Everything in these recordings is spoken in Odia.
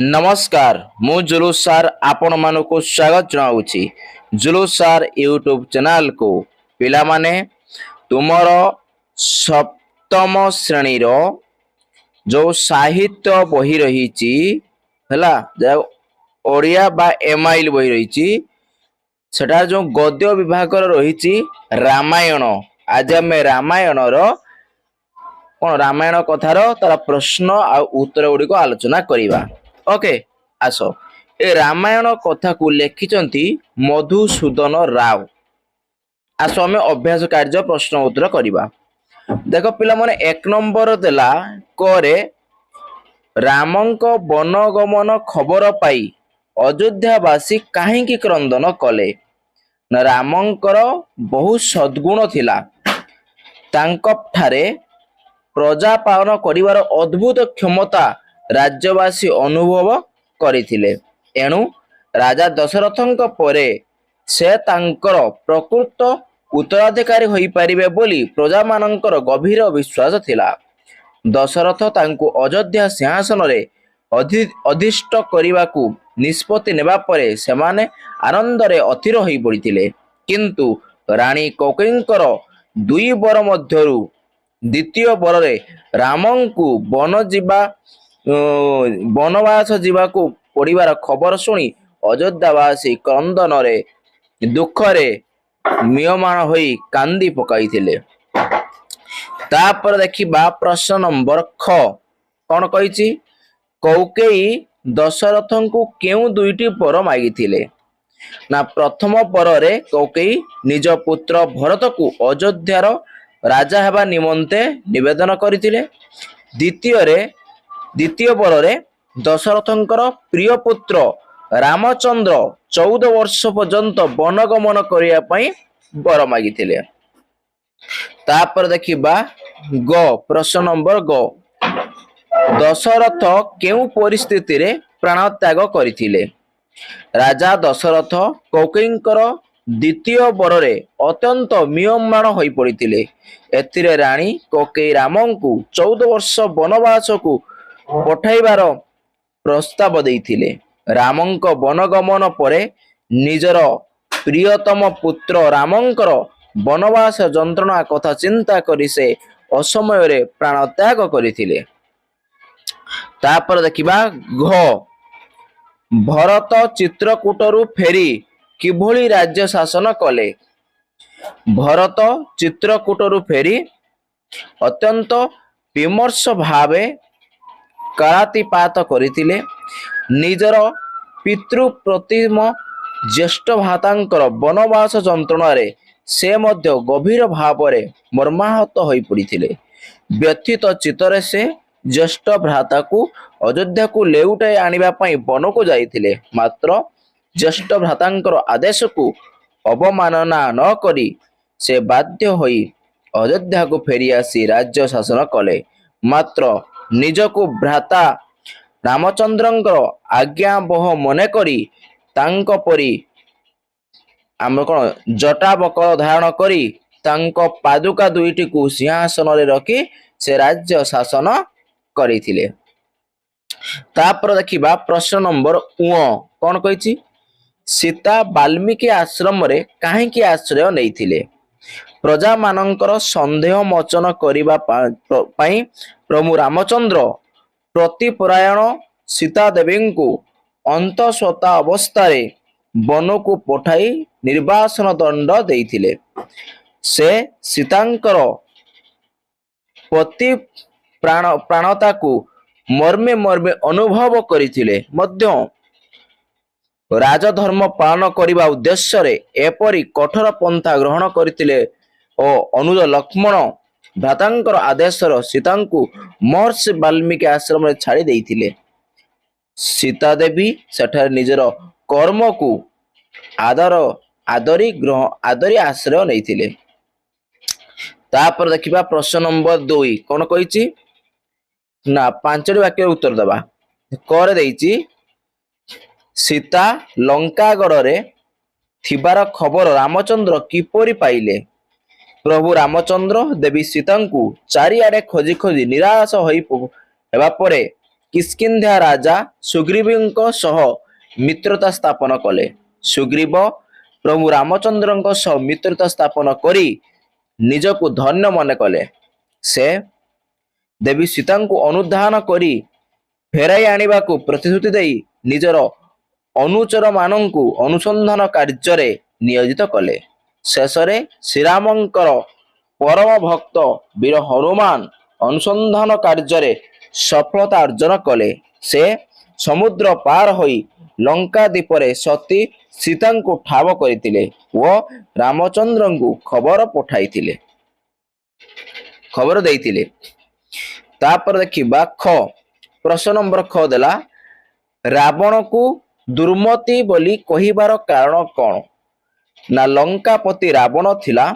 नमस्कार मु जुलूस सार आपण मानक स्वागत जनाऊँगी जुलूस सार यूट्यूब चैनल को पिला माने तुमर सप्तम श्रेणी रो जो साहित्य बही रही है ओडिया बा एमआईएल बही रही सेटा जो गद्य विभाग रही रामायण। आज आम रामायण रो कौन रामायण कथार तार प्रश्न आ उत्तर गुड़िक आलोचना करवा। ओके आस ए रामायण कथा को लिखिंट मधुसूदन राव। आस आम अभ्यास कार्य प्रश्न उत्तर करवा। देख पिला माने एक नंबर देला करे रामंक वनगमन खबर पाई अयोध्यावासी काहींकी क्रंदन कले ना रामंकर बहु सद्गुण थिला तांक ठारे प्रजा पालन करिवार अद्भुत क्षमता राज्यवासी अनुभव करथिले। एणु राजा दशरथंक परे से तांकर प्रकृत उत्तराधिकारी होई परिबे बोली प्रजा मानंकर गभीर विश्वास थिला। दशरथ तांको अयोध्या सिंहासन रे अधिष्ठ करिवाकू निष्पत्ति नेबा परे सेमाने आनंद रे अथिर होई पड़िथिले। किंतु रानी कैकेयींकर दुई बर मध्यरु द्वितीय बरे रामंकु बनवास जीवाकू पड़िबार खबर शुणी अयोध्यावासी क्रंदन रे दुख रे म्रियमाण होई कांदी पकाइथिले। तापर देखिबा प्रश्न नंबर ख कौन कहिछि कैकेयी दशरथंकु केउ दुईटी बर मागिथिले ना प्रथम बरे कैकेयी निज पुत्र भरत को अयोध्यार राजा हेबा निमंते निवेदन करथिले। द्वितीय बरे दशरथंकर प्रिय पुत्र रामचंद्र 14 वर्ष पर्यंत वनगमन करिया पई बर मागिथिले। तापर देखिबा ग प्रश्न नंबर ग दशरथ केउ परिस्थिति रे प्राण त्याग करथिले। राजा दशरथ कैकेयींकर द्वितीय बरे अत्यंत म्रियमाण होई पड़िथिले। एथिरे रानी कैकेयी रामंकु 14 वर्ष वनवास को पठाइबार प्रस्ताव देइथिले। रामंक वनगमन परे निजर प्रियतम पुत्र रामंकर वनवास जंत्रणा कथा चिंता करी से असमय रे प्राण त्याग करथिले। तापर देखिबा घ भरत चित्रकूटरू फेरी किभली राज्य शासन कले। भरत चित्रकूटरू फेरी अत्यंत विमर्श भावे करातिपात करथिले। निजर पितृ प्रतिम ज्येष्ठ भ्रातांकर वनवास जंत्रणा रे से मध्य गभीर भावरे मर्माहत होई पड़िथिले। व्यथित चित्तरे से ज्येष्ठ भ्राता को अयोध्या को लेउटाई आनिबा पई वन को जाइथिले। मात्र ज्येष्ठ भ्रातांकर आदेश को अवमानना न करी से बाध्य होई अयोध्या को फेरी आसी राज्य शासन कले। मात्र निज को भ्राता रामचंद्रंकर आज्ञा बह मने करी तांक परी आम कौन जटा बकल धारण करी तांक पादुका दुईटी को सिंहासन रे रखी से राज्य शासन करथिले। तापर देखिबा प्रश्न नंबर उ कौन कहिछि सीता वाल्मीकि आश्रम रे काहेकि आश्रय नैथिले। प्रजा मानंकर संदेह मोचन करिबा पई प्रभु रामचंद्र प्रतिपरायण सीता देवी को अंतस्वता अवस्था रे वन को पठाई निर्वासन दंड देइथिले। से सीतांकर पति प्राणता को मर्मे मर्मे अनुभव करथिले मध्य राजधर्म पालन करने उद्देश्य रे एपरी कठोर पंथा ग्रहण करथिले और अनुज लक्ष्मण भ्रातांकर आदेशर सीता को महर्षि वाल्मीकि आश्रम रे छाड़ी देइथिले। सीता देवी सेठार निजर कर्म को आदरी आश्रय नैथिले। तापर देखिबा प्रश्न नंबर 2 कौन कहिछि ना 5टी वाक्य उत्तर दबा करे देइछि सीता लंकागढ़ रे थिबार खबर रामचंद्र किपरि पाइले। प्रभु रामचंद्र देवी सीता को चारिआडे खोजी खोजी निराश होई हेबा परे କିଷ୍କିନ୍ଧ୍ୟା ରାଜା ସୁଗ୍ରୀବଙ୍କ ସହ ମିତ୍ରତା ସ୍ଥାପନ କଲେ। ସୁଗ୍ରୀବ ପ୍ରଭୁ ରାମଚନ୍ଦ୍ରଙ୍କ ସହ ମିତ୍ରତା ସ୍ଥାପନ କରି ନିଜକୁ ଧନ୍ୟ ମନେ କଲେ। ସେ ଦେବୀ ସୀତାଙ୍କୁ ଅନୁଧ୍ୟାନ କରି ଫେରାଇ ଆଣିବାକୁ ପ୍ରତିଶ୍ରୁତି ଦେଇ ନିଜର ଅନୁଚରମାନଙ୍କୁ ଅନୁସନ୍ଧାନ କାର୍ଯ୍ୟରେ ନିୟୋଜିତ କଲେ। ଶେଷରେ ଶ୍ରୀରାମଙ୍କର ପରମ ଭକ୍ତ ବୀର ହନୁମାନ ଅନୁସନ୍ଧାନ କାର୍ଯ୍ୟରେ ସଫଳତା ଅର୍ଜନ କଲେ। ସେ ସମୁଦ୍ର ପାର ହୋଇ ଲଙ୍କା ଦ୍ୱୀପରେ ସତୀ ସୀତାଙ୍କୁ ଠାବ କରିଥିଲେ ଓ ରାମଚନ୍ଦ୍ରଙ୍କୁ ଖବର ଦେଇଥିଲେ। ତାପରେ ଦେଖିବା ପ୍ରଶ୍ନ ନମ୍ବର ଦେଲା ରାବଣକୁ ଦୁର୍ମତି ବୋଲି କହିବାର କାରଣ କଣ? ନା ଲଙ୍କାପତି ରାବଣ ଥିଲା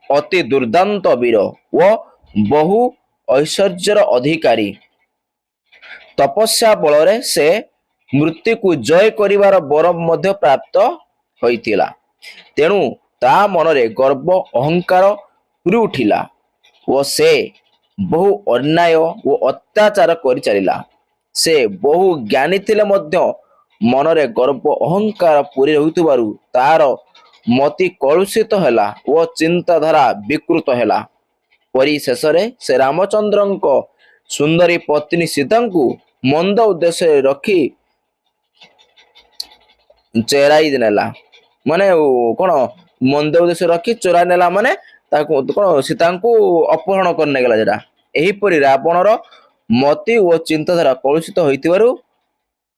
ଅତି ଦୁର୍ଦାନ୍ତ ବୀର ଓ ବହୁ ଐଶ୍ୱର୍ଯ୍ୟର ଅଧିକାରୀ। ତପସ୍ୟା ବଳରେ ସେ ମୃତ୍ୟୁକୁ ଜୟ କରିବାର ବର ମଧ୍ୟ ପ୍ରାପ୍ତ ହୋଇଥିଲା। ତେଣୁ ତା ମନରେ ଗର୍ବ ଅହଙ୍କାର ପୂରି ଉଠିଲା ଓ ସେ ବହୁ ଅନ୍ୟାୟ ଓ ଅତ୍ୟାଚାର କରି ଚାଲିଲା। ସେ ବହୁ ଜ୍ଞାନୀ ଥିଲେ ମଧ୍ୟ ମନରେ ଗର୍ବ ଅହଙ୍କାର ପୂରି ରହୁଥିବାରୁ ତାର ମତି କଳୁଷିତ ହେଲା ଓ ଚିନ୍ତାଧାରା ବିକୃତ ହେଲା। ପରିଶେଷରେ ସେ ରାମଚନ୍ଦ୍ରଙ୍କ ସୁନ୍ଦରୀ ପତ୍ନୀ ସୀତାଙ୍କୁ ମନ୍ଦ ଉଦ୍ଦେଶ୍ୟରେ ରଖି ଚେରାଇ ନେଲା। ମାନେ କଣ ମନ୍ଦ ଉଦ୍ଦେଶ୍ୟ ରଖି ଚୋରାଇ ନେଲା, ମାନେ ତାକୁ କଣ ସୀତାଙ୍କୁ ଅପହରଣ କରି ନେଇଗଲା ସେଟା। ଏହିପରି ରାବଣର ମତି ଓ ଚିନ୍ତାଧାରା କଳୁଷିତ ହୋଇଥିବାରୁ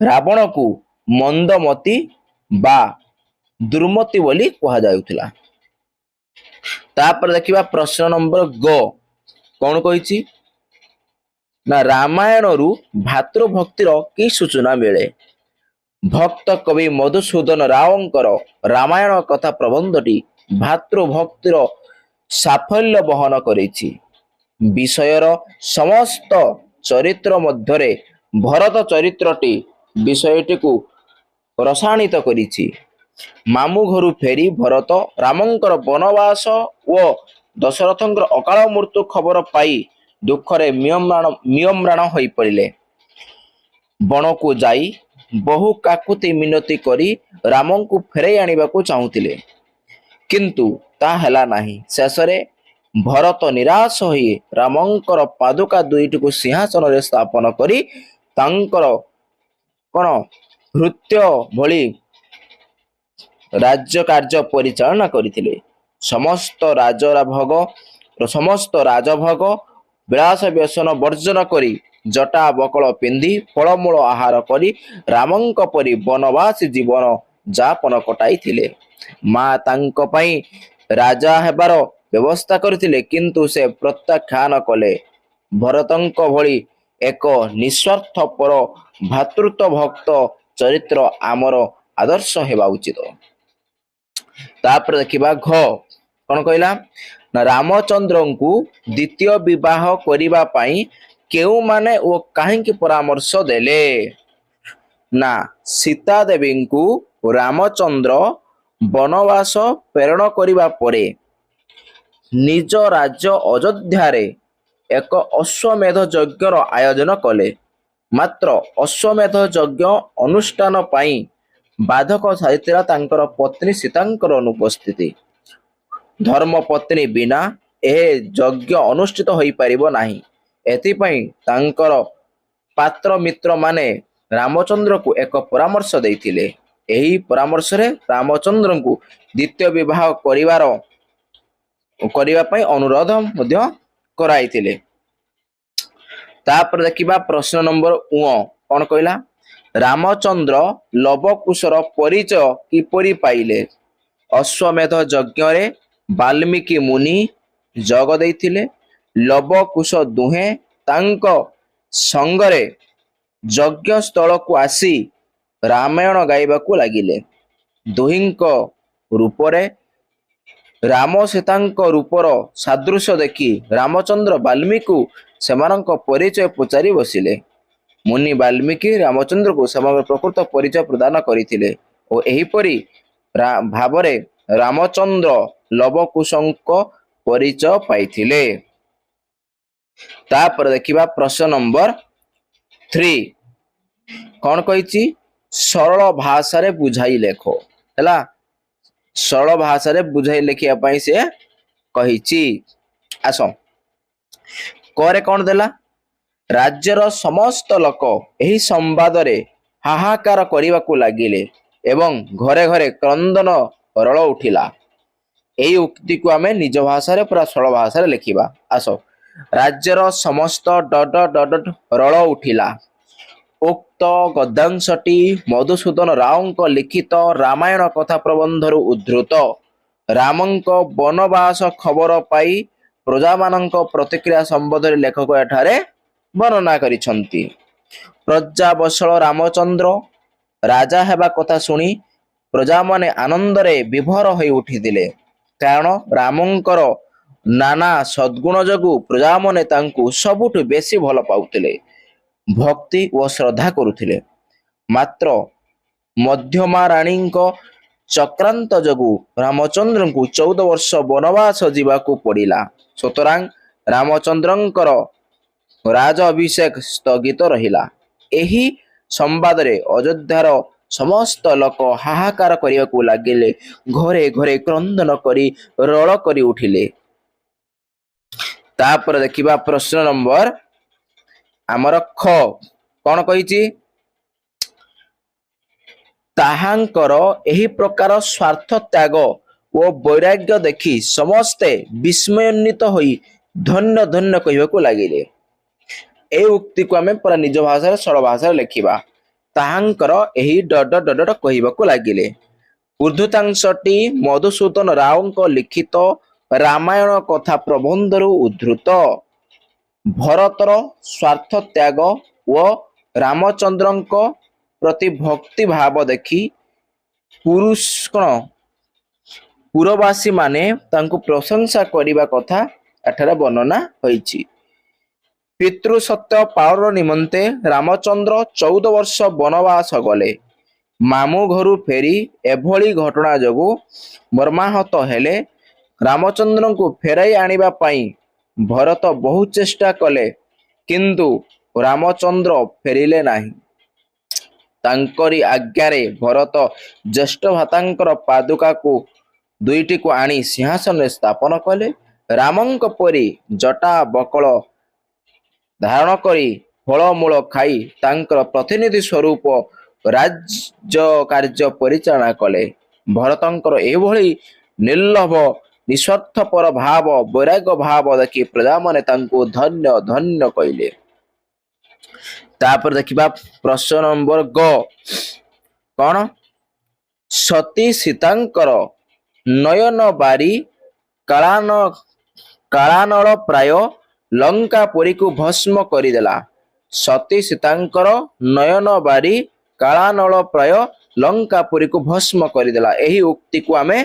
ରାବଣକୁ ମନ୍ଦମତି ବା ଦୁର୍ମତି ବୋଲି କୁହାଯାଉଥିଲା। ତାପରେ ଦେଖିବା ପ୍ରଶ୍ନ ନମ୍ବର କଣ କହିଛି? ନା ରାମାୟଣରୁ ଭାତୃଭକ୍ତିର କି ସୂଚନା ମିଳେ? ଭକ୍ତ କବି ମଧୁସୂଦନ ରାଓଙ୍କର ରାମାୟଣ କଥା ପ୍ରବନ୍ଧଟି ଭାତୃଭକ୍ତିର ସାଫଲ୍ୟ ବହନ କରିଛି। ବିଷୟର ସମସ୍ତ ଚରିତ୍ର ମଧ୍ୟରେ ଭରତ ଚରିତ୍ରଟି ବିଷୟଟିକୁ ରସାୟନିତ କରିଛି। ମାମୁଁ ଘରୁ ଫେରି ଭରତ ରାମଙ୍କର ବନବାସ ଓ ଦଶରଥଙ୍କର ଅକାଳ ମୃତ୍ୟୁ ଖବର ପାଇ ଦୁଃଖରେ ମିୟମ୍ରାଣ ହୋଇପଡ଼ିଲେ। ବଣକୁ ଯାଇ ବହୁ କାକୁତି ମିନତି କରି ରାମଙ୍କୁ ଫେରାଇ ଆଣିବାକୁ ଚାହୁଁଥିଲେ, କିନ୍ତୁ ତାହା ହେଲା ନାହିଁ। ଶେଷରେ ଭରତ ନିରାଶ ହୋଇ ରାମଙ୍କର ପାଦୁକା ଦୁଇଟିକୁ ସିଂହାସନରେ ସ୍ଥାପନ କରି ତାଙ୍କର ଭୃତ୍ୟ ଭଳି ରାଜ୍ୟ କାର୍ଯ୍ୟ ପରିଚାଳନା କରିଥିଲେ। ସମସ୍ତ ରାଜଭୋଗ ବିଳାସ ବ୍ୟସନ ବର୍ଜନ କରି ଜଟା ବକଳ ପିନ୍ଧି ଫଳମୂଳ ଆହାର କରି ରାମଙ୍କ ପରି ବନବାସୀ ଜୀବନ ଯାପନ କଟାଇଥିଲେ। ମା ତାଙ୍କ ପାଇଁ ରାଜା ହେବାର ବ୍ୟବସ୍ଥା କରିଥିଲେ, କିନ୍ତୁ ସେ ପ୍ରତ୍ୟାଖ୍ୟାନ କଲେ। ଭରତଙ୍କ ଭଳି ଏକ ନିଃସ୍ୱାର୍ଥପର ଭାତୃତ୍ୱ ଭକ୍ତ ଚରିତ୍ର ଆମର ଆଦର୍ଶ ହେବା ଉଚିତ। ତାପରେ ଦେଖିବା କଣ କହିଲା? ନା ରାମଚନ୍ଦ୍ରଙ୍କୁ ଦ୍ୱିତୀୟ ବିବାହ କରିବା ପାଇଁ କେଉଁମାନେ ଓ କାହିଁକି ପରାମର୍ଶ ଦେଲେ? ନା ସୀତା ଦେବୀଙ୍କୁ ରାମଚନ୍ଦ୍ର ବନବାସ ପ୍ରେରଣ କରିବା ପରେ ନିଜ ରାଜ୍ୟ ଅଯୋଧ୍ୟାରେ ଏକ ଅଶ୍ୱମେଧ ଯଜ୍ଞର ଆୟୋଜନ କଲେ। ମାତ୍ର ଅଶ୍ୱମେଧ ଯଜ୍ଞ ଅନୁଷ୍ଠାନ ପାଇଁ ବାଧକ ସାଜିଥିଲା ତାଙ୍କର ପତ୍ନୀ ସୀତାଙ୍କର ଅନୁପସ୍ଥିତି। ଧର୍ମପତ୍ନୀ ବିନା ଏ ଯଜ୍ଞ ଅନୁଷ୍ଠିତ ହୋଇପାରିବ ନାହିଁ। ଏଥିପାଇଁ ତାଙ୍କର ପାତ୍ର ମିତ୍ରମାନେ ରାମଚନ୍ଦ୍ରଙ୍କୁ ଏକ ପରାମର୍ଶ ଦେଇଥିଲେ। ଏହି ପରାମର୍ଶରେ ରାମଚନ୍ଦ୍ରଙ୍କୁ ଦ୍ୱିତୀୟ ବିବାହ କରିବା ପାଇଁ ଅନୁରୋଧ ମଧ୍ୟ କରାଇଥିଲେ। ତାପରେ ଦେଖିବା ପ୍ରଶ୍ନ ନମ୍ବର କଣ କହିଲା? ରାମଚନ୍ଦ୍ର ଲବକୁଶର ପରିଚୟ କିପରି ପାଇଲେ? ଅଶ୍ୱମେଧ ଯଜ୍ଞରେ ବାଲ୍ମୀକି ମୁନି ଯୋଗ ଦେଇଥିଲେ। ଲବକୁଶ ଦୁହେଁ ତାଙ୍କ ସଙ୍ଗରେ ଯଜ୍ଞ ସ୍ଥଳକୁ ଆସି ରାମାୟଣ ଗାଇବାକୁ ଲାଗିଲେ। ଦୁହିଁଙ୍କ ରୂପରେ ରାମ ସୀତାଙ୍କ ରୂପର ସାଦୃଶ୍ୟ ଦେଖି ରାମଚନ୍ଦ୍ର ବାଲ୍ମୀକିଙ୍କୁ ସେମାନଙ୍କ ପରିଚୟ ପଚାରି ବସିଲେ। ମୁନି ବାଲ୍ମୀକି ରାମଚନ୍ଦ୍ରଙ୍କୁ ସେମାନଙ୍କ ପ୍ରକୃତ ପରିଚୟ ପ୍ରଦାନ କରିଥିଲେ ଓ ଏହିପରି ଭାବରେ ରାମଚନ୍ଦ୍ର ଲବକୁଶଙ୍କ ପରିଚୟ ପାଇଥିଲେ। ତାପରେ ଦେଖିବା ପ୍ରଶ୍ନ ନମ୍ବର କଣ କହିଛି? ସରଳ ଭାଷାରେ ବୁଝାଇ ଲେଖ। ହେଲା, ସରଳ ଭାଷାରେ ବୁଝାଇ ଲେଖିବା ପାଇଁ ସେ କହିଛି। ଆସ, କରେ କଣ ଦେଲା? ରାଜ୍ୟର ସମସ୍ତ ଲୋକ ଏହି ସମ୍ବାଦରେ ହାହାକାର କରିବାକୁ ଲାଗିଲେ ଏବଂ ଘରେ ଘରେ କ୍ରନ୍ଦନ ରଳ ଉଠିଲା। ଏହି ଉକ୍ତିକୁ ଆମେ ନିଜ ଭାଷାରେ ପୁରା ସରଳ ଭାଷାରେ ଲେଖିବା। ଆସ, ରାଜ୍ୟର ସମସ୍ତ ରଳ ଉଠିଲା। ଉକ୍ତ ଗଦ୍ୟାଂଶଟି ମଧୁସୂଦନ ରାଓଙ୍କ ଲିଖିତ ରାମାୟଣ କଥା ପ୍ରବନ୍ଧରୁ ଉଦ୍ଧୃତ। ରାମଙ୍କ ବନବାସ ଖବର ପାଇ ପ୍ରଜାମାନଙ୍କ ପ୍ରତିକ୍ରିୟା ସମ୍ବନ୍ଧରେ ଲେଖକ ଏଠାରେ ବର୍ଣ୍ଣନା କରିଛନ୍ତି। ପ୍ରଜାବତ୍ସଳ ରାମଚନ୍ଦ୍ର ରାଜା ହେବା କଥା ଶୁଣି ପ୍ରଜାମାନେ ଆନନ୍ଦରେ ବିଭୋର ହୋଇ ଉଠିଥିଲେ, କାରଣ ରାମଙ୍କର ନାନା ସଦ୍ଗୁଣ ଯୋଗୁଁ ପ୍ରଜାମାନେ ତାଙ୍କୁ ସବୁଠୁ ବେଶୀ ଭଲ ପାଉଥିଲେ, ଭକ୍ତି ଓ ଶ୍ରଦ୍ଧା କରୁଥିଲେ। ମାତ୍ର ମଧ୍ୟମା ରାଣୀଙ୍କ ଚକ୍ରାନ୍ତ ଯୋଗୁଁ ରାମଚନ୍ଦ୍ରଙ୍କୁ 14 ବର୍ଷ ବନବାସ ଯିବାକୁ ପଡ଼ିଲା। ସୁତରାଂ ରାମଚନ୍ଦ୍ରଙ୍କର ରାଜ ଅଭିଷେକ ସ୍ଥଗିତ ରହିଲା। ଏହି ସମ୍ବାଦରେ ଅଯୋଧ୍ୟାର ସମସ୍ତ ଲୋକ ହାହାକାର କରିବାକୁ ଲାଗିଲେ, ଘରେ ଘରେ କ୍ରନ୍ଦନ କରି ରଳ କରି ଉଠିଲେ। ତାପରେ ଦେଖିବା ପ୍ରଶ୍ନ ନମ୍ବର ଆମର ଖ। କଣ କହିଛି? ତାହାଙ୍କର ଏହି ପ୍ରକାର ସ୍ୱାର୍ଥ ତ୍ୟାଗ ଓ ବୈରାଗ୍ୟ ଦେଖି ସମସ୍ତେ ବିସ୍ମୟାନ୍ୱିତ ହୋଇ ଧନ୍ୟ ଧନ୍ୟ କହିବାକୁ ଲାଗିଲେ। এই ଉକ୍ତିକୁ ଆମେ ପୁରା ନିଜ ଭାଷାରେ ସରଳ ଭାଷାରେ ଲେଖିବା। ତାହାଙ୍କର ଏହି କହିବାକୁ ଲାଗିଲେ। ଉର୍ଦ୍ଧୃତାଂଶଟି ମଧୁସୂଦନ ରାଓଙ୍କ ଲିଖିତ ରାମାୟଣ କଥା ପ୍ରବନ୍ଧରୁ ଉଦ୍ଧୃତ। ଭରତର ସ୍ୱାର୍ଥ ତ୍ୟାଗ ଓ ରାମଚନ୍ଦ୍ରଙ୍କ ପ୍ରତି ଭକ୍ତି ଭାବ ଦେଖି ପୁରବାସୀ ମାନେ ତାଙ୍କୁ ପ୍ରଶଂସା କରିବା କଥା ଏଠାରେ ବର୍ଣ୍ଣନା ହୋଇଛି। ପିତୃ ସତ୍ୟ ପାଳନ ନିମନ୍ତେ ରାମଚନ୍ଦ୍ର 14 ବର୍ଷ ବନବାସ ଗଲେ। ମାମୁଁ ଘରୁ ଫେରି ଏଭଳି ଘଟଣା ଯୋଗୁଁ ମର୍ମାହତ ହେଲେ। ରାମଚନ୍ଦ୍ରଙ୍କୁ ଫେରାଇ ଆଣିବା ପାଇଁ ଭରତ ବହୁ ଚେଷ୍ଟା କଲେ, କିନ୍ତୁ ରାମଚନ୍ଦ୍ର ଫେରିଲେ ନାହିଁ। ତାଙ୍କରି ଆଜ୍ଞାରେ ଭରତ ଜ୍ୟେଷ୍ଠ ଭ୍ରାତାଙ୍କର ପାଦୁକାକୁ ଦୁଇଟିକୁ ଆଣି ସିଂହାସନରେ ସ୍ଥାପନ କଲେ। ରାମଙ୍କ ପରି ଜଟା ବକଳ ଧାରଣ କରି ଫଳମୂଳ ଖାଇ ତାଙ୍କର ପ୍ରତିନିଧି ସ୍ୱରୂପ ରାଜ୍ୟ କାର୍ଯ୍ୟ ପରିଚାଳନା କଲେ। ଭରତଙ୍କର ଏଭଳି ନିର୍ଲୋଭ ନିସ୍ୱାର୍ଥପର ଭାବ ବୈରାଗ୍ୟ ଭାବ ଦେଖି ପ୍ରଜାମାନେ ତାଙ୍କୁ ଧନ୍ୟ ଧନ୍ୟ କହିଲେ। ତାପରେ ଦେଖିବା ପ୍ରଶ୍ନ ନମ୍ବର ଗ। କଣ? ସତୀ ସୀତାଙ୍କର ନୟନ ବାରି କାଳାନଳ ପ୍ରାୟ ଲଙ୍କାପୁରୀକୁ ଭସ୍ମ କରିଦେଲା। ସତୀ ସୀତାଙ୍କର ନୟନ ବାରି କାଳାନଳ ପ୍ରାୟ ଲଙ୍କାପୁରୀକୁ ଭସ୍ମ କରିଦେଲା। ଏହି ଉକ୍ତିକୁ ଆମେ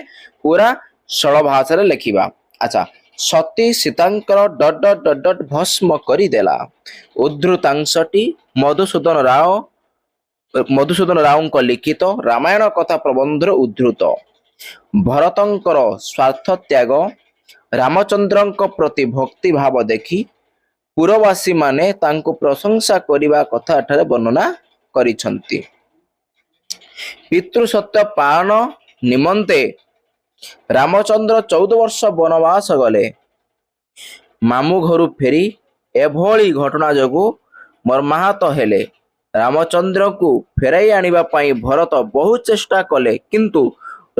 ପୁରା ସରଳ ଭାଷାରେ ଲେଖିବା। ଆଚ୍ଛା, ସତୀ ସୀତାଙ୍କର ଭସ୍ମ କରିଦେଲା। ଉଦ୍ଧୃତାଂଶଟି ମଧୁସୂଦନ ରାଓଙ୍କ ଲିଖିତ ରାମାୟଣ କଥା ପ୍ରବନ୍ଧରୁ ଉଦ୍ଧୃତ। ଭରତଙ୍କର ସ୍ୱାର୍ଥ ତ୍ୟାଗ, ରାମଚନ୍ଦ୍ରଙ୍କ ପ୍ରତି ଭକ୍ତି ଭାବ ଦେଖି ପୁରବାସୀ ମାନେ ତାଙ୍କୁ ପ୍ରଶଂସା କରିବା କଥା ଏଠାରେ ବର୍ଣ୍ଣନା କରିଛନ୍ତି। ପିତୃ ସତ୍ୟ ପାଳନ ନିମନ୍ତେ ରାମଚନ୍ଦ୍ର 14 ବର୍ଷ ବନବାସ ଗଲେ। ମାମୁଁ ଘରୁ ଫେରି ଏଭଳି ଘଟଣା ଯୋଗୁଁ ମର୍ମାହତ ହେଲେ। ରାମଚନ୍ଦ୍ରଙ୍କୁ ଫେରାଇ ଆଣିବା ପାଇଁ ଭରତ ବହୁ ଚେଷ୍ଟା କଲେ, କିନ୍ତୁ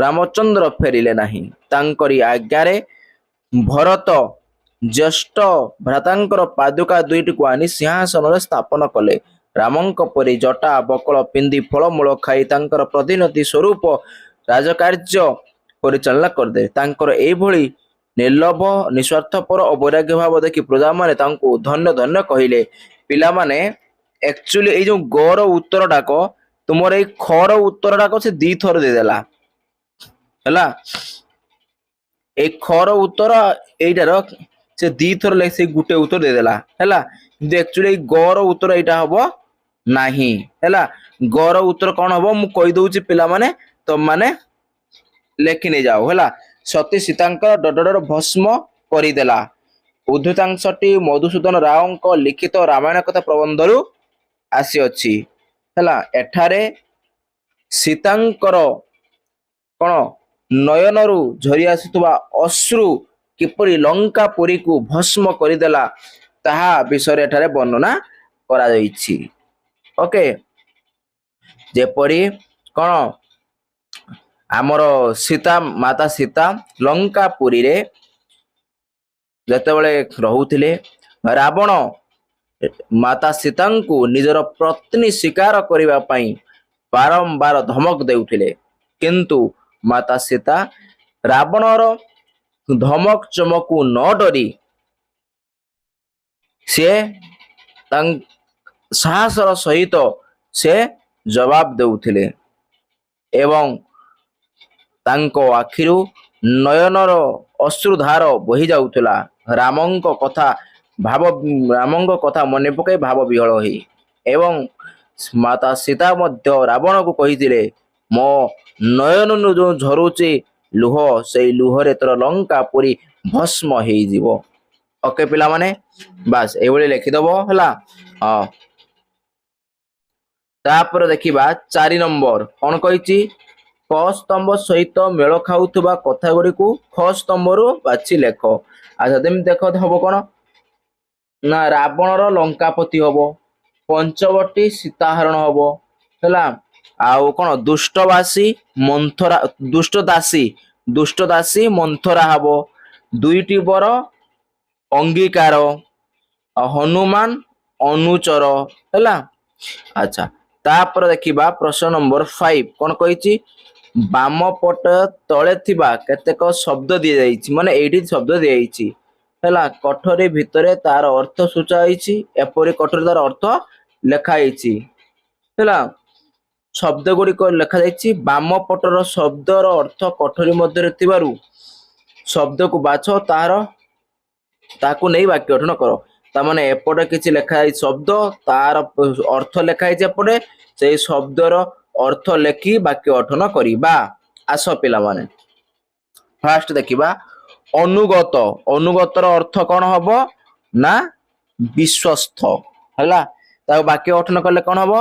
ରାମଚନ୍ଦ୍ର ଫେରିଲେ ନାହିଁ। ତାଙ୍କରି ଆଜ୍ଞାରେ ଭରତ ଜ୍ୟେଷ୍ଠ ଭ୍ରାତାଙ୍କର ପାଦୁକା ଦୁଇଟିକୁ ଆଣି ସିଂହାସନରେ ସ୍ଥାପନ କଲେ। ରାମଙ୍କ ପରି ଜଟା ବକଳ ପିନ୍ଧି ଫଳମୂଳ ଖାଇ ତାଙ୍କର ପ୍ରତିନିଧି ସ୍ୱରୂପ ରାଜକାର୍ଯ୍ୟ ପରିଚାଳନା କରିଦେଲେ। ତାଙ୍କର ଏଇଭଳି ନିର୍ଲୋଭ ନିସ୍ୱାର୍ଥପର ଓ ବୈରାଗ୍ୟ ଭାବ ଦେଖି ପ୍ରଜାମାନେ ତାଙ୍କୁ ଧନ୍ୟ ଧନ୍ୟ କହିଲେ। ପିଲାମାନେ ଆକ୍ଚୁଆଲି ଏଇ ଯୋଉ ଗର ଉତ୍ତରଟାକ ତୁମର ଏଇ ଖର ଉତ୍ତରଟାକ ସେ ଦିଥର ଦେଇଦେଲା। ହେଲା, ଏଇ ଖର ଉତ୍ତର ଏଇଟାର ସେ ଦିଥର ଲେଖି ସେଇ ଗୋଟେ ଉତ୍ତର ଦେଇଦେଲା। ହେଲା, କିନ୍ତୁ ଆକ୍ଚୁଆଲି ଏଇ ଗର ଉତ୍ତର ଏଇଟା ହବ ନାହିଁ। ହେଲା, ଗର ଉତ୍ତର କଣ ହବ ମୁଁ କହିଦଉଛି ପିଲାମାନେ, ତମମାନେ ଲେଖି ନେଇଯାଉ। ହେଲା, ସତୀ ସୀତାଙ୍କର ଭସ୍ମ କରିଦେଲା। ଉଦ୍ଧୃତାଂଶଟି ମଧୁସୂଦନ ରାଓଙ୍କ ଲିଖିତ ରାମାୟଣ କଥା ପ୍ରବନ୍ଧରୁ ଆସିଅଛି। ହେଲା ଏଠାରେ ସୀତାଙ୍କର କଣ ନୟନରୁ ଝରି ଆସୁଥିବା ଅଶ୍ରୁ କିପରି ଲଙ୍କା ପୁରୀକୁ ଭସ୍ମ କରିଦେଲା ତାହା ବିଷୟରେ ଏଠାରେ ବର୍ଣ୍ଣନା କରାଯାଇଛି। ଓକେ, ଯେପରି କଣ ଆମର ମାତା ସୀତା ଲଙ୍କା ପୁରୀରେ ଯେତେବେଳେ ରହୁଥିଲେ, ରାବଣ ମାତା ସୀତାଙ୍କୁ ନିଜର ପତ୍ନୀ ସ୍ୱୀକାର କରିବା ପାଇଁ ବାରମ୍ବାର ଧମକ ଦେଉଥିଲେ, କିନ୍ତୁ ମାତା ସୀତା ରାବଣର ଧମକ ଚମକୁ ନ ଡରି ସେ ସାହସର ସହିତ ସେ ଜବାବ ଦେଉଥିଲେ ଏବଂ ତାଙ୍କ ଆଖିରୁ ନୟନର ଅଶ୍ରୁଧାର ବୋହି ଯାଉଥିଲା। ରାମଙ୍କ କଥା ମନେ ପକାଇ ଭାବ ବିହଳ ହୋଇ ଏବଂ ମାତା ସୀତା ମଧ୍ୟ ରାବଣକୁ କହିଥିଲେ, ମୋ ନୟନରୁ ଯୋଉ ଝରୁଛି ଲୁହ, ସେଇ ଲୁହରେ ତୋର ଲଙ୍କା ପୁରୀ ଭସ୍ମ ହେଇଯିବ। ଓକେ ପିଲାମାନେ, ବାସ୍ ଏଇଭଳି ଲେଖିଦବ ହେଲା। ହଁ, ତାପରେ ଦେଖିବା 4 ନମ୍ବର କଣ କହିଛି, କ ସ୍ତମ୍ଭ ସହିତ ମେଳ ଖାଉଥିବା କଥା ଗୁଡିକୁ ଖ ସ୍ତମ୍ଭରୁ ବାଛି ଲେଖ। ଆଚ୍ଛା, ଯେମିତି ଦେଖ ହବ କଣ ନା ରାବଣର ଲଙ୍କାପତି ହବ, ପଞ୍ଚବଟୀ ସୀତାହରଣ ହବ ହେଲା, ଆଉ କଣ ଦୁଷ୍ଟଦାସୀ ମନ୍ଥରା ହବ, ଦୁଇଟି ବର ଅଙ୍ଗୀକାର, ହନୁମାନ ଅନୁଚର ହେଲା। ଆଚ୍ଛା, ତାପରେ ଦେଖିବା ପ୍ରଶ୍ନ ନମ୍ବର 5 କଣ କହିଛି, ବାମ ପଟ ତଳେ ଥିବା କେତେକ ଶବ୍ଦ ଦିଆଯାଇଛି, ମାନେ ଏଇଠି ଶବ୍ଦ ଦିଆଯାଇଛି ହେଲା, କୋଠରୀ ଭିତରେ ତାର ଅର୍ଥ ସୂଚାଯାଇଛି, ଏପରି କୋଠରୀ ତାର ଅର୍ଥ ଲେଖା ହେଇଛି ହେଲା। ଶବ୍ଦ ଗୁଡିକ ଲେଖାଯାଇଛି, ବାମ ପଟର ଶବ୍ଦର ଅର୍ଥ କୋଠରୀ ମଧ୍ୟରେ ଥିବାରୁ ଶବ୍ଦକୁ ବାଛ, ତାକୁ ନେଇ ବାକ୍ୟ ଗଠନ କର। ତାମାନେ ଏପଟେ କିଛି ଲେଖା ହେଇଛି ଶବ୍ଦ, ତାର ଅର୍ଥ ଲେଖା ହେଇଛି ଏପଟେ, ସେଇ ଶବ୍ଦର ଅର୍ଥ ଲେଖି ବାକ୍ୟ ଗଠନ କରିବା। ଆସ ପିଲାମାନେ, ଫାଷ୍ଟ ଦେଖିବା ଅନୁଗତର ଅର୍ଥ କଣ ହବ ନା ବିଶ୍ୱସ୍ତ ହେଲା। ତାକୁ ବାକ୍ୟ ଗଠନ କଲେ କଣ ହବ,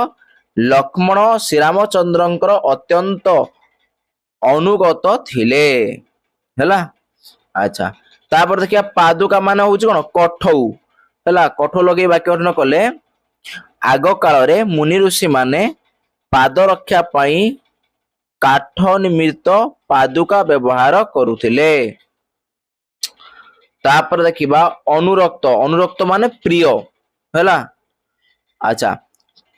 ଲକ୍ଷ୍ମଣ ଶ୍ରୀରାମଚନ୍ଦ୍ରଙ୍କର ଅତ୍ୟନ୍ତ ଅନୁଗତ ଥିଲେ ହେଲା। ଆଚ୍ଛା, ତାପରେ ଦେଖିବା ପାଦୁକା ମାନେ ହଉଛି କଣ କଠଉ ହେଲା। କଠଉ ଲଗେଇ ବାକ୍ୟ ଗଠନ କଲେ, ଆଗ କାଳରେ ମୁନି ଋଷି ମାନେ ପାଦ ରକ୍ଷା ପାଇଁ କାଠ ନିର୍ମିତ ପାଦୁକା ବ୍ୟବହାର କରୁଥିଲେ। ତାପରେ ଦେଖିବା ଅନୁରକ୍ତ ମାନେ ପ୍ରିୟ ହେଲା। ଆଚ୍ଛା,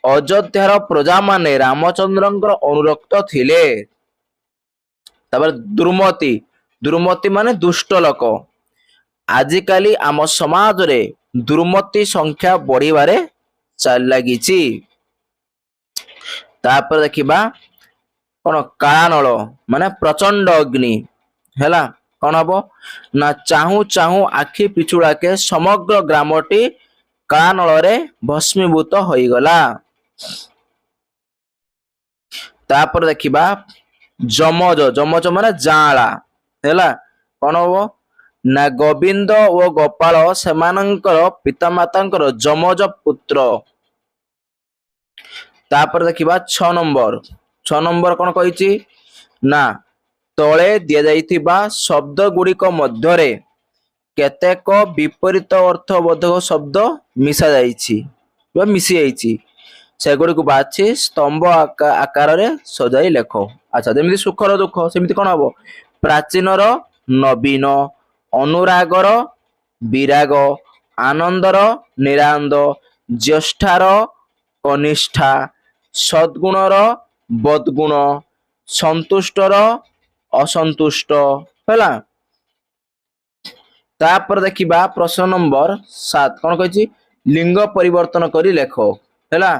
ଅଯୋଧ୍ୟାର ପ୍ରଜା ମାନେ ରାମଚନ୍ଦ୍ରଙ୍କର ଅନୁରକ୍ତ ଥିଲେ। ତାପରେ ଦ୍ରୁମତି ମାନେ ଦୁଷ୍ଟ ଲୋକ। ଆଜିକାଲି ଆମ ସମାଜରେ ଦୁର୍ମତି ସଂଖ୍ୟା ବଢିବାରେ ଲାଗିଛି। ତାପରେ ଦେଖିବା କଣ କାଳନଳ ମାନେ ପ୍ରଚଣ୍ଡ ଅଗ୍ନି ହେଲା। କଣ ହବ ନା ଚାହୁଁ ଚାହୁଁ ଆଖି ପିଛୁଳାକେ ସମଗ୍ର ଗ୍ରାମଟି କାଳନଳରେ ଭସ୍ମୀଭୂତ ହୋଇଗଲା। ତାପରେ ଦେଖିବା ଯମଜ ମାନେ ଜାଁଳା ହେଲା। କଣ ହବ ନା ଗୋବିନ୍ଦ ଓ ଗୋପାଳ ସେମାନଙ୍କର ପିତାମାତାଙ୍କର ଯମଜ ପୁତ୍ର। ତାପରେ ଦେଖିବା 6 ନମ୍ବର କଣ କହିଛି ନା ତଳେ ଦିଆଯାଇଥିବା ଶବ୍ଦ ଗୁଡିକ ମଧ୍ୟରେ କେତେକ ବିପରୀତ ଅର୍ଥବୋଧକ ଶବ୍ଦ ମିଶି ଯାଇଛି, ସେଗୁଡିକୁ ବାଛି ସ୍ତମ୍ଭ ଆକାରରେ ସଜାଇ ଲେଖ। ଆଚ୍ଛା, ଯେମିତି ସୁଖର ଦୁଃଖ, ସେମିତି କଣ ହବ ପ୍ରାଚୀନର ନବୀନ, ଅନୁରାଗର ବିରାଗ, ଆନନ୍ଦର ନିରାନନ୍ଦ, ଜ୍ୟେଷ୍ଠାର କନିଷ୍ଠା, ସଦ୍ଗୁଣର ବଦଗୁଣ, ସନ୍ତୁଷ୍ଟର ଅସନ୍ତୁଷ୍ଟ ହେଲା। ତାପରେ ଦେଖିବା ପ୍ରଶ୍ନ ନମ୍ବର 7 କଣ କହିଛି, ଲିଙ୍ଗ ପରିବର୍ତ୍ତନ କରି ଲେଖ ହେଲା।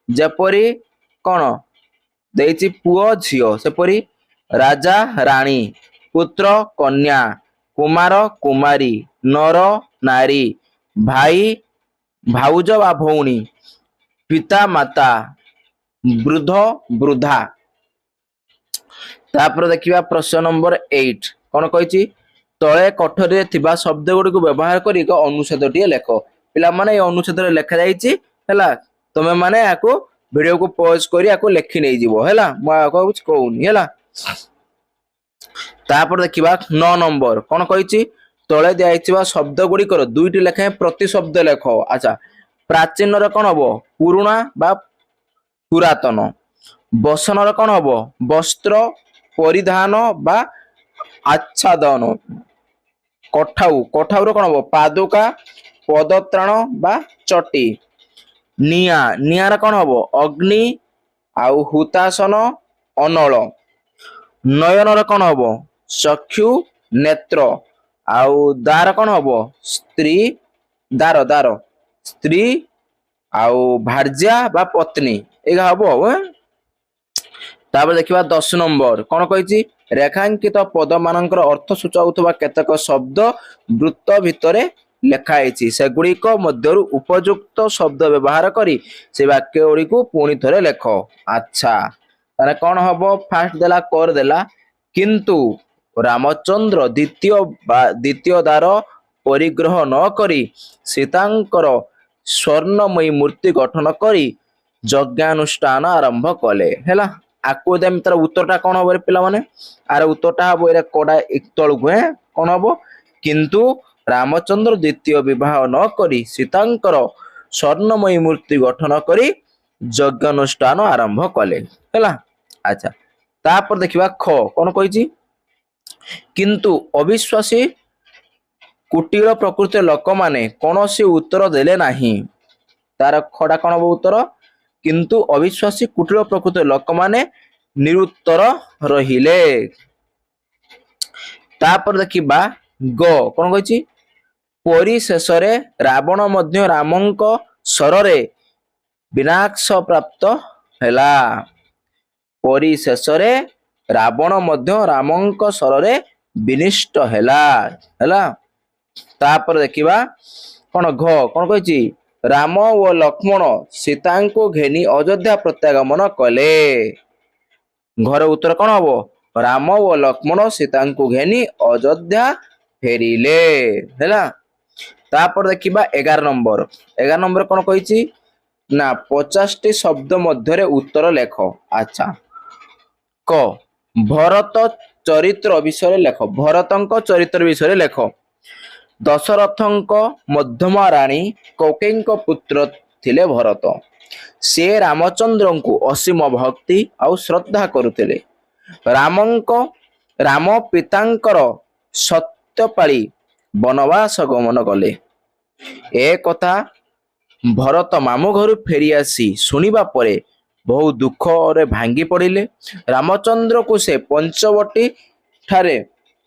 ଯେପରି କଣ ଦେଇଛି ପୁଅ ଝିଅ, ସେପରି ରାଜା ରାଣୀ, ପୁତ୍ର କନ୍ୟା, କୁମାର କୁମାରୀ, ନର ନାରୀ, ଭାଇ ଭାଉଜ ବା ଭଉଣୀ, ପିତା ମାତା, ବୃଦ୍ଧ ବୃଦ୍ଧା। ତାପରେ ଦେଖିବା ପ୍ରଶ୍ନ ନମ୍ବର 8 କଣ କହିଛି, ତଳେ କୋଠରୀରେ ଥିବା ଶବ୍ଦ ଗୁଡିକୁ ବ୍ୟବହାର କରି ଏକ ଅନୁଚ୍ଛେଦଟିଏ ଲେଖ। ପିଲାମାନେ, এই ଅନୁଚ୍ଛେଦରେ ଲେଖା ଯାଇଛି ହେଲା, ତମେ ମାନେ ଏହାକୁ वीडियो को पॉज करी आको लेखि नै जीवो हैला म आको कुछ कहूनी हैला। तापर देखिबा 9 नंबर कोन कहिछि तळे दियाइथिबा शब्द गुडीकर दुईटी लेखाएं प्रति शब्द लेख। अच्छा प्राचीन रे कोन हबो पुराणा बा पुरातन, बसन रे कोन हबो वस्त्र परिधान बा आच्छादन, कठाऊ कठाऊ रे कोन हबो पादुका पदत्राण बा चटी, निया निया रे कोन हबो अग्नि आउ हुतासन अनल, नयन रे कोन हबो चक्षु नेत्र आउ दार कोन हबो स्त्री दार दार स्त्री आउ भार्या बा पत्नी एगा हबो। तापर देखिबा 10 नंबर कोन कहिछि रेखांकित पद मानकर अर्थ सूचाउथबा केतक शब्द वृत्त भितरे लेखा आइछि सेगुड़िक मध्यरु उपयुक्त शब्द व्यवहार करी से वाक्य गुड़ी को पुणी थरे लेख। अच्छा ताने कोन हबो फास्ट देला कर देला किंतु रामचंद्र द्वितीय दार परिग्रह न करी सीतांकर स्वर्णमयी मूर्ति गठन करी यज्ञानुष्ठान आरंभ कले हैला। आको देम तार उत्तरटा कोन हबो रे पिला माने आर उत्तरटा हबो एरा कोडा एक तळगु कोन हबो किंतु रामचंद्र द्वितीय विवाह न करी सीतांकर स्वर्णमयी मूर्ति गठन करी यज्ञानुष्ठान आरंभ कले हैला। अच्छा तापर देखिबा ख कोन कहिछि किंतु अविश्वासी कुटीर प्रकृति लोक माने कौनसी उत्तर देले नाही तार खड़ा कोन हबो उत्तर किंतु अविश्वासी कुटीर प्रकृति लोक माने निरुत्तर रहिले। तापर देखिबा ग कोन कहिछि परिशेष रे रावण मध्य रामंक शରରେ विनाश प्राप्त हैला परिशेष रे रावण मध्य रामंक शରରେ विनिष्ट हैला हैला। तापर देखिबा कोन घ कोन कहिछि राम व लक्ष्मण सीता को घेनी अयोध्या प्रत्यागमन कले घर उत्तर कोन हबो राम व लक्ष्मण सीता को घेनी अयोध्या फेरिले हैला। तापर देखिबा 11 नंबर कोन कहिछि ना 50 टी शब्द मध्य रे उत्तर लेख। अच्छा क भरत चरित्र विषय लेख भरतंक चरित्र विषय लेख दशरथंक मध्यमा राणी कौकेयींक पुत्र थिले भरत से रामचंद्र को असीम भक्ति आउ श्रद्धा करुथिले राम पितांकर सत्यपाली वनवास गमन कले ए कथा भरत मामू घर फेरी आसी सुनिबा परे बहु दुख रे भांगी पड़िले रामचंद्र को से पंचवटी ठारे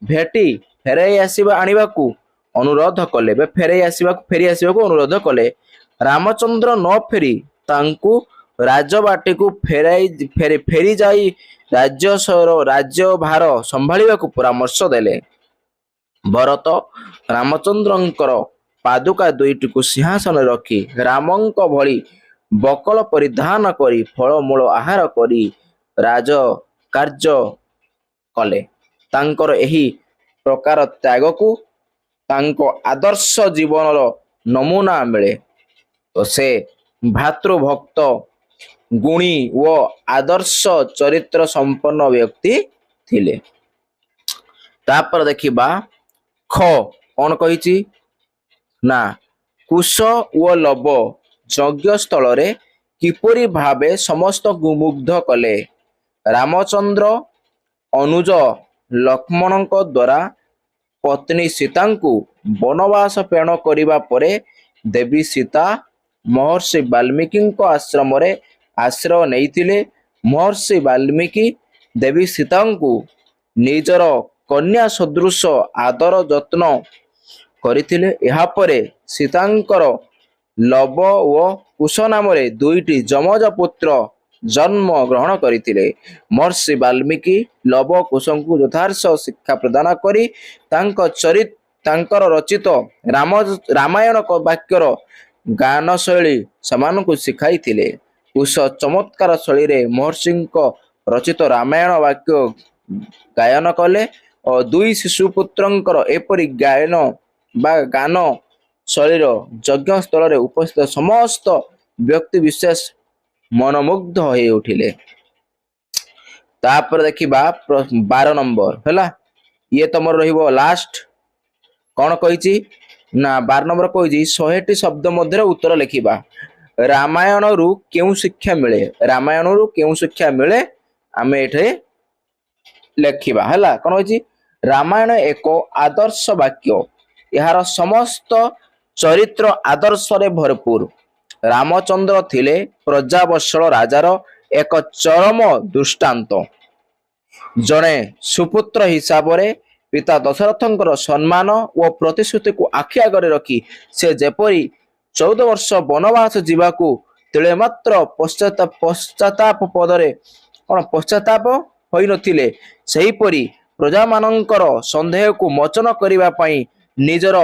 भेटी फेराई आसीबा आनिबाकू अनुरोध कले फेरी आसवाक अनुरोध कले रामचंद्र न फेरी तांकू राजबाटी को फेरी जाई राज्य भार संभालिबा को परामर्श देले भरत रामचंद्रंकर पादुका दुईटी को सिंहासन रखी रामंक भली बकल परिधान करी फलमूल आहार करी राज कार्य कले तांकर एही प्रकार त्याग को तांको आदर्श जीवन नमूना मिले तो से भातृभक्त गुणी व आदर्श चरित्र संपन्न व्यक्ति थिले। तापर देखिबा ख कौन कहिछि ना कुश व लव यज्ञ स्थल रे किपरि भावे समस्त गुमुग्ध कले रामचंद्र अनुज लक्ष्मणଙ୍କ द्वारा पत्नी सीता को वनवास प्रेरण करिबा परे देवी सीता महर्षि वाल्मीकि आश्रम रे आश्रय नैथिले महर्षि वाल्मीकि देवी सीता को निजर कन्या सदृश आदर जत्न करथिले एहा परे सीतांकर लव व कुश नाम रे दुईटी जमज पुत्र जन्म ग्रहण करथिले महर्षि वाल्मीकि लव कुश को यथार्थ शिक्षा प्रदान करी तांकर रचित रामायण वाक्यर गान शैली समान को शिखाई थिले कुश चमत्कार शैली रे महर्षि रचित रामायण वाक्य गायन कले और दुई शिशुपुत्रंकर एपरी गायन बा गान शैलीर यज्ञ स्थल रे उपस्थित समस्त व्यक्ति विशेष ମନମୁଗ୍ଧ ହୋଇ ଉଠିଲେ। ତାପରେ ଦେଖିବା 12 ନମ୍ବର ହେଲା, ଇଏ ତମର ରହିବ ଲାଷ୍ଟ। କଣ କହିଛି ନା 12 ନମ୍ବର କହିଛି 100ଟି ଶବ୍ଦ ମଧ୍ୟରେ ଉତ୍ତର ଲେଖିବା। ରାମାୟଣରୁ କେଉଁ ଶିକ୍ଷା ମିଳେ? ରାମାୟଣରୁ କେଉଁ ଶିକ୍ଷା ମିଳେ ଆମେ ଏଠାରେ ଲେଖିବା ହେଲା। କଣ ହେଇଛି? ରାମାୟଣ ଏକ ଆଦର୍ଶ ବାକ୍ୟ, ଏହାର ସମସ୍ତ ଚରିତ୍ର ଆଦର୍ଶରେ ଭରପୁର। ରାମଚନ୍ଦ୍ର ଥିଲେ ପ୍ରଜାବତ୍ସଳ ରାଜାର ଏକ ଚରମ ଦୃଷ୍ଟାନ୍ତ। ଜଣେ ସୁପୁତ୍ର ହିସାବରେ ପିତା ଦଶରଥଙ୍କର ସମ୍ମାନ ଓ ପ୍ରତିଶ୍ରୁତିକୁ ଆଖି ଆଗରେ ରଖି ସେ ଯେପରି 14 ବର୍ଷ ବନବାସ ଯିବାକୁ ତିଳେ ମାତ୍ର ପଶ୍ଚାତାପ ହୋଇନଥିଲେ, ସେହିପରି ପ୍ରଜାମାନଙ୍କର ସନ୍ଦେହକୁ ମୋଚନ କରିବା ପାଇଁ ନିଜର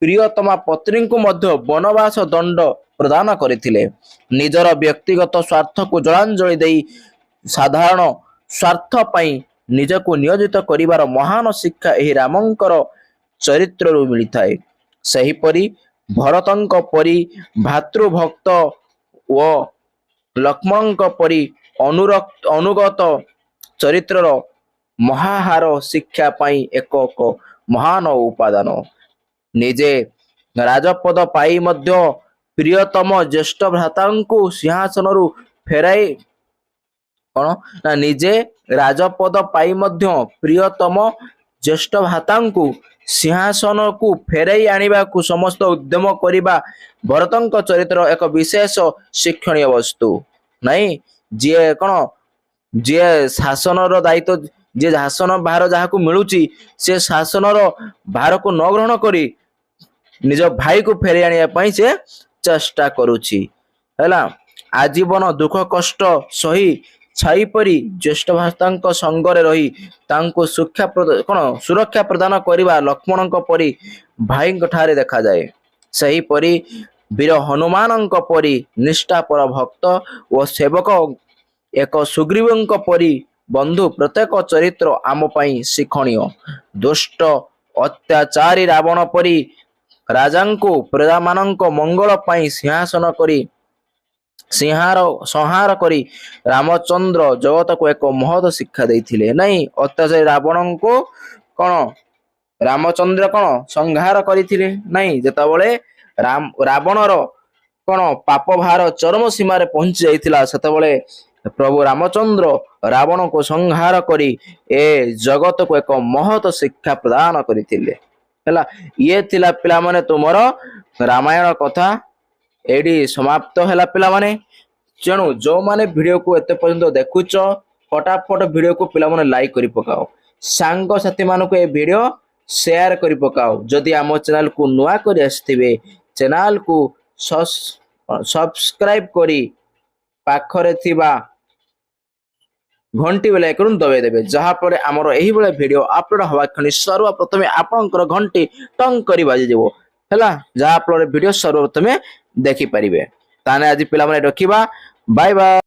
ପ୍ରିୟତମା ପତ୍ନୀଙ୍କୁ ମଧ୍ୟ ବନବାସ ଦଣ୍ଡ ପ୍ରଦାନ କରିଥିଲେ। ନିଜର ବ୍ୟକ୍ତିଗତ ସ୍ୱାର୍ଥକୁ ଜଳାଞ୍ଜଳି ଦେଇ ସାଧାରଣ ସ୍ୱାର୍ଥ ପାଇଁ ନିଜକୁ ନିୟୋଜିତ କରିବାର ମହାନ ଶିକ୍ଷା ଏହି ରାମଙ୍କର ଚରିତ୍ରରୁ ମିଳିଥାଏ। ସେହିପରି ଭରତଙ୍କ ପରି ଭାତୃଭକ୍ତ ଓ ଲକ୍ଷ୍ମଣଙ୍କ ପରି ଅନୁଗତ ଚରିତ୍ରର ମହାହାର ଶିକ୍ଷା ପାଇଁ ଏକ ମହାନ ଉପାଦାନ। ନିଜେ ରାଜପଦ ପାଇ ମଧ୍ୟ ପ୍ରିୟତମ ଜ୍ୟେଷ୍ଠ ଭ୍ରାତାଙ୍କୁ ସିଂହାସନରୁ ଫେରାଇ ନିଜେ ରାଜପଦ ପାଇ ମଧ୍ୟ ପ୍ରିୟତମ ଜ୍ୟେଷ୍ଠ ଭ୍ରାତାଙ୍କୁ ସିଂହାସନକୁ ଫେରାଇ ଆଣିବାକୁ ସମସ୍ତ ଉଦ୍ୟମ କରିବା ଭରତଙ୍କ ଚରିତ୍ର ଏକ ବିଶେଷ ଶିକ୍ଷଣୀୟ ବସ୍ତୁ। ନାଇଁ, ଯିଏ ଶାସନର ଦାୟିତ୍ୱ, ଯିଏ ଶାସନ ଭାର ଯାହାକୁ ମିଳୁଛି ସେ ଶାସନର ଭାରକୁ ନ ଗ୍ରହଣ କରି ନିଜ ଭାଇକୁ ଫେରାଇ ଆଣିବା ପାଇଁ ସେ ଚେଷ୍ଟା କରୁଛି ହେଲା। ଆଜୀବନ ଦୁଃଖ କଷ୍ଟ ସହି ଛାଇ ପରି ଜ୍ୟେଷ୍ଠ ଭ୍ରାତାଙ୍କ ସଙ୍ଗରେ ରହି ତାଙ୍କୁ ସୁରକ୍ଷା ପ୍ରଦାନ କରିବା ଲକ୍ଷ୍ମଣଙ୍କ ପରି ଭାଇଙ୍କ ଠାରେ ଦେଖାଯାଏ। ସେହିପରି ବୀର ହନୁମାନଙ୍କ ପରି ନିଷ୍ଠାପର ଭକ୍ତ ଓ ସେବକ, ଏକ ସୁଗ୍ରୀବଙ୍କ ପରି ବନ୍ଧୁ ପ୍ରତ୍ୟେକ ଚରିତ୍ର ଆମ ପାଇଁ ଶିକ୍ଷଣୀୟ। ଦୁଷ୍ଟ ଅତ୍ୟାଚାରୀ ରାବଣ ପରି ରାଜାଙ୍କୁ ପ୍ରଜାମାନଙ୍କ ମଙ୍ଗଳ ପାଇଁ ସଂହାର କରି ରାମଚନ୍ଦ୍ର ଜଗତକୁ ଏକ ମହତ ଶିକ୍ଷା ଦେଇଥିଲେ। ନାଇଁ, ଅତ୍ୟାଚାରୀ ରାବଣଙ୍କୁ ରାମଚନ୍ଦ୍ର ସଂହାର କରିଥିଲେ। ନାଇଁ, ଯେତେବେଳେ ରାବଣର ପାପ ଭାର ଚରମ ସୀମାରେ ପହଞ୍ଚି ଯାଇଥିଲା, ସେତେବେଳେ ପ୍ରଭୁ ରାମଚନ୍ଦ୍ର ରାବଣକୁ ସଂହାର କରି ଏ ଜଗତକୁ ଏକ ମହତ ଶିକ୍ଷା ପ୍ରଦାନ କରିଥିଲେ ହେଲା। ଇଏ ଥିଲା ପିଲାମାନେ ତୁମର ରାମାୟଣ କଥା, ଏଇଠି ସମାପ୍ତ ହେଲା ପିଲାମାନେ। ତେଣୁ ଯୋଉମାନେ ଭିଡିଓକୁ ଏତେ ପର୍ଯ୍ୟନ୍ତ ଦେଖୁଛ, ଫଟାଫଟ ଭିଡିଓକୁ ପିଲାମାନେ ଲାଇକ୍ କରି ପକାଅ, ସାଙ୍ଗସାଥି ମାନଙ୍କୁ ଏ ଭିଡିଓ ସେୟାର କରି ପକାଅ। ଯଦି ଆମ ଚ୍ୟାନେଲକୁ ନୂଆ କରି ଆସିଥିବେ, ଚ୍ୟାନେଲକୁ ସବସ୍କ୍ରାଇବ କରି ପାଖରେ ଥିବା ଘଣ୍ଟି ବେଲ ଆଇକନ୍ ଦବାଇ ଦେବେ, ଯାହାଫଳରେ ଆମର ଏହିଭଳି ଭିଡିଓ ଅପଲୋଡ ହେବା କ୍ଷଣି ସର୍ବପ୍ରଥମେ ଆପଣଙ୍କର ଘଣ୍ଟି ଟଙ୍ଗ କରି ବାଜିଯିବ ହେଲା, ଯାହାଫଳରେ ଭିଡିଓ ସର୍ବପ୍ରଥମେ ଦେଖିପାରିବେ। ତାହେଲେ ଆଜି ପିଲାମାନେ ରଖିବା, ବାଏ ବାଏ।